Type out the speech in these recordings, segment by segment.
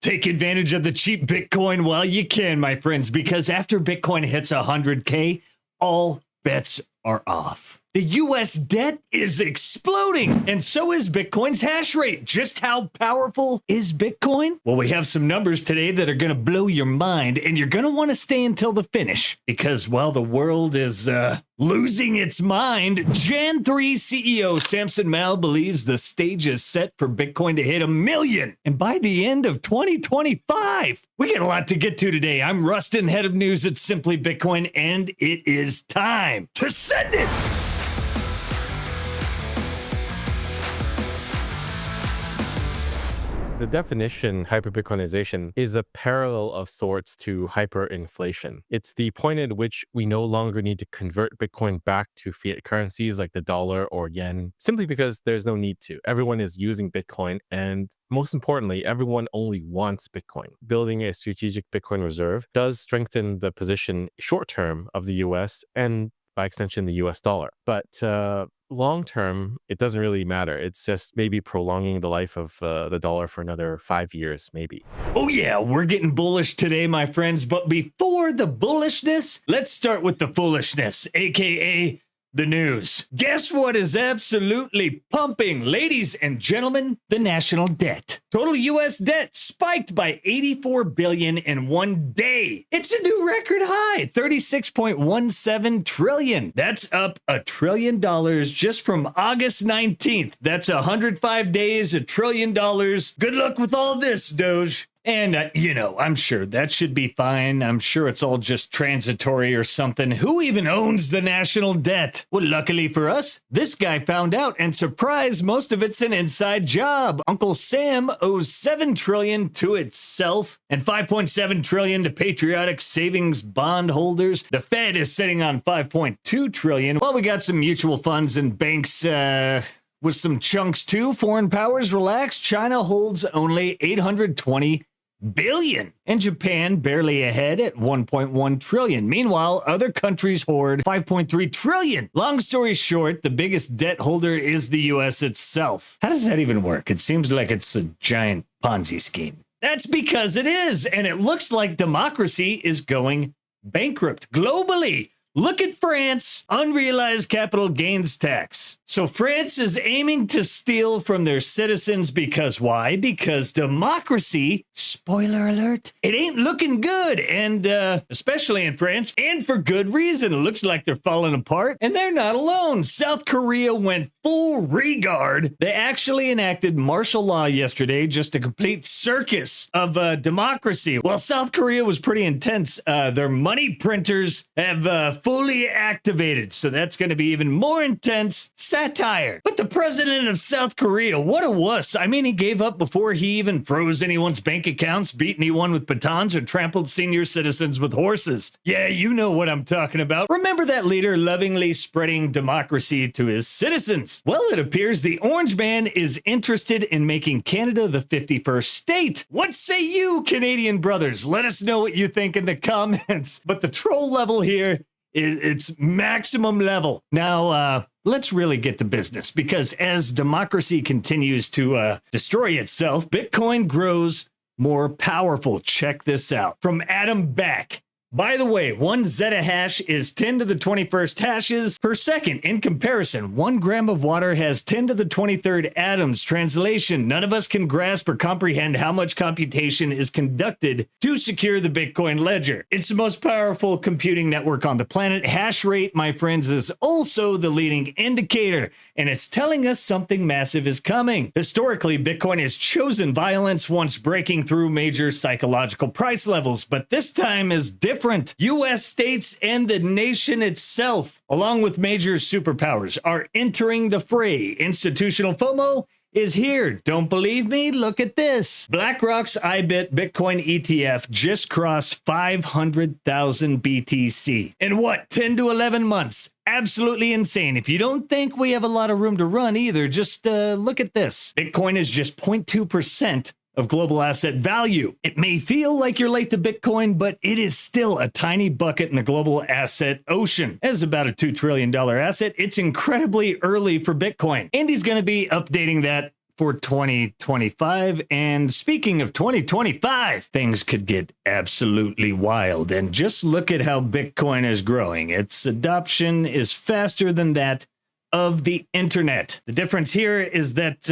Take advantage of the cheap Bitcoin while you can, my friends, because after Bitcoin hits 100K, all bets are off. The US debt is exploding, and so is Bitcoin's hash rate. Just how powerful is Bitcoin? Well, we have some numbers today that are going to blow your mind, and you're going to want to stay until the finish, because while the world is losing its mind, Jan 3 CEO Samson Mow believes the stage is set for Bitcoin to hit 1 million, and by the end of 2025. We got a lot to get to today. I'm Rustin, head of news at Simply Bitcoin, and it is time to send it! The definition, hyperbitcoinization, is a parallel of sorts to hyperinflation. It's the point at which we no longer need to convert Bitcoin back to fiat currencies like the dollar or yen, simply because there's no need to. Everyone is using Bitcoin, and most importantly, everyone only wants Bitcoin. Building a strategic Bitcoin reserve does strengthen the position short-term of the US and, by extension, the US dollar. But long term, it doesn't really matter. It's just maybe prolonging the life of the dollar for another 5 years, maybe. Oh yeah, we're getting bullish today, my friends. But before the bullishness, let's start with the foolishness, aka the news. Guess what is absolutely pumping? Ladies and gentlemen, the national debt. Total US debt spiked by 84 billion in 1 day. It's a new record high, 36.17 trillion. That's up $1 trillion just from August 19th. That's 105 days, $1 trillion. Good luck with all this, Doge. And, I'm sure that should be fine. I'm sure it's all just transitory or something. Who even owns the national debt? Well, luckily for us, this guy found out, and surprise, most of it's an inside job. Uncle Sam owes $7 trillion to itself and $5.7 trillion to patriotic savings bond holders. The Fed is sitting on $5.2 trillion. Well, we got some mutual funds and banks, with some chunks too. Foreign powers relax. China holds only 820 billion, and Japan barely ahead at 1.1 trillion. Meanwhile, other countries hoard 5.3 trillion. Long story short, the biggest debt holder is the US itself. How does that even work? It seems like it's a giant Ponzi scheme. That's because it is, and it looks like democracy is going bankrupt globally. Look at France, unrealized capital gains tax. So France is aiming to steal from their citizens because why? Because democracy, spoiler alert, it ain't looking good. And especially in France, and for good reason. It looks like they're falling apart, and they're not alone. South Korea went full regard. They actually enacted martial law yesterday, just a complete circus of democracy. While South Korea was pretty intense, their money printers have fully activated. So that's going to be even more intense satire. But the president of South Korea, what a wuss. I mean, he gave up before he even froze anyone's bank accounts, beat anyone with batons, or trampled senior citizens with horses. Yeah, you know what I'm talking about. Remember that leader lovingly spreading democracy to his citizens? Well, it appears the Orange Man is interested in making Canada the 51st state. What say you, Canadian brothers? Let us know what you think in the comments. But the troll level here, it's maximum level. Now, let's really get to business, because as democracy continues to destroy itself, Bitcoin grows more powerful. Check this out. From Adam Back. By the way, 1 zettahash is 10 to the 21st hashes per second. In comparison, 1 gram of water has 10 to the 23rd atoms. Translation: none of us can grasp or comprehend how much computation is conducted to secure the Bitcoin ledger. It's the most powerful computing network on the planet. Hashrate, my friends, is also the leading indicator, and it's telling us something massive is coming. Historically, Bitcoin has chosen violence once breaking through major psychological price levels, but this time is different. U.S. states and the nation itself, along with major superpowers, are entering the fray. Institutional FOMO is here. Don't believe me? Look at this. BlackRock's IBIT Bitcoin ETF just crossed 500,000 BTC in what, 10 to 11 months? Absolutely insane. If you don't think we have a lot of room to run either, just look at this. Bitcoin is just 0.2% of global asset value. It may feel like you're late to Bitcoin, but it is still a tiny bucket in the global asset ocean. As about a $2 trillion asset, it's incredibly early for Bitcoin. And he's going to be updating that for 2025. And speaking of 2025, things could get absolutely wild. And just look at how Bitcoin is growing. Its adoption is faster than that of the internet. The difference here is that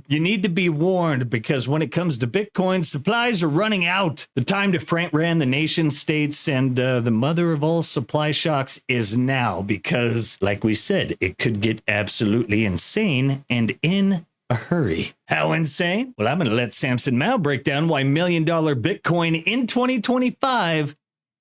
you need to be warned, because when it comes to Bitcoin, supplies are running out. The time to front ran the nation states, and the mother of all supply shocks is now, because like we said, it could get absolutely insane and in a hurry. How insane? Well, I'm going to let Samson Mow break down why $1 million Bitcoin in 2025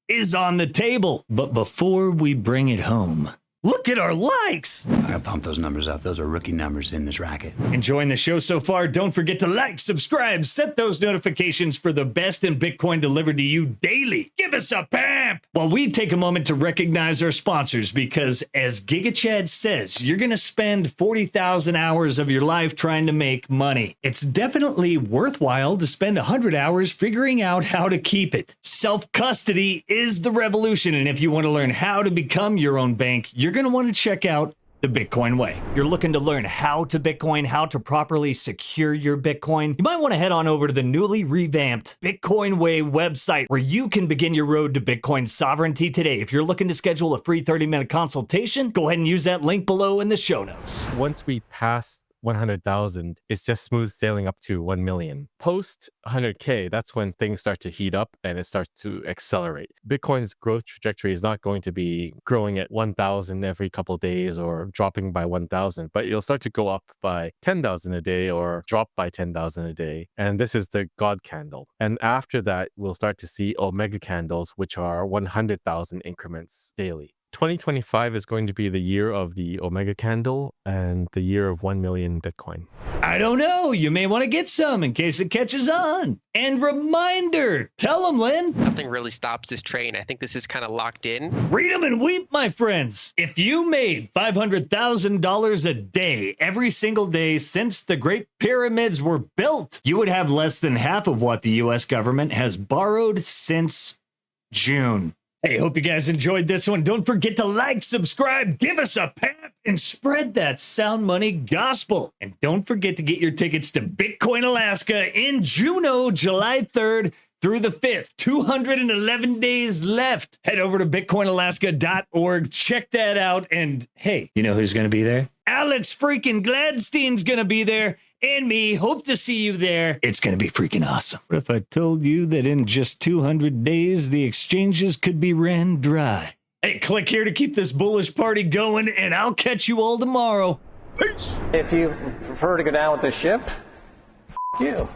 is on the table. But before we bring it home, look at our likes. I gotta pump those numbers up. Those are rookie numbers in this racket. Enjoying the show so far? Don't forget to like, subscribe, set those notifications for the best in Bitcoin delivered to you daily. Give us a pamp while we take a moment to recognize our sponsors, because as Giga Chad says, you're going to spend 40,000 hours of your life trying to make money. It's definitely worthwhile to spend 100 hours figuring out how to keep it. Self-custody is the revolution, and if you want to learn how to become your own bank, you're going to want to check out the Bitcoin Way. You're looking to learn how to Bitcoin, how to properly secure your Bitcoin. You might want to head on over to the newly revamped Bitcoin Way website, where you can begin your road to Bitcoin sovereignty today. If you're looking to schedule a free 30-minute consultation, go ahead and use that link below in the show notes. Once we pass 100,000, it's just smooth sailing up to 1 million. Post 100K, that's when things start to heat up and it starts to accelerate. Bitcoin's growth trajectory is not going to be growing at 1,000 every couple days or dropping by 1,000, but it'll start to go up by 10,000 a day or drop by 10,000 a day. And this is the God candle. And after that, we'll start to see Omega candles, which are 100,000 increments daily. 2025 is going to be the year of the Omega candle and the year of 1 million Bitcoin. I don't know. You may want to get some in case it catches on. And reminder, tell them, Lynn. Nothing really stops this train. I think this is kind of locked in. Read them and weep, my friends. If you made $500,000 a day every single day since the Great Pyramids were built, you would have less than half of what the U.S. government has borrowed since June. Hey, hope you guys enjoyed this one. Don't forget to like, subscribe, give us a pep, and spread that sound money gospel. And don't forget to get your tickets to Bitcoin Alaska in Juneau, July 3rd through the 5th. 211 days left. Head over to bitcoinalaska.org. Check that out. And hey, you know who's going to be there? Alex freaking Gladstein's going to be there. And me. Hope to see you there. It's going to be freaking awesome. What if I told you that in just 200 days, the exchanges could be ran dry? Hey, click here to keep this bullish party going, and I'll catch you all tomorrow. Peace. If you prefer to go down with the ship, you.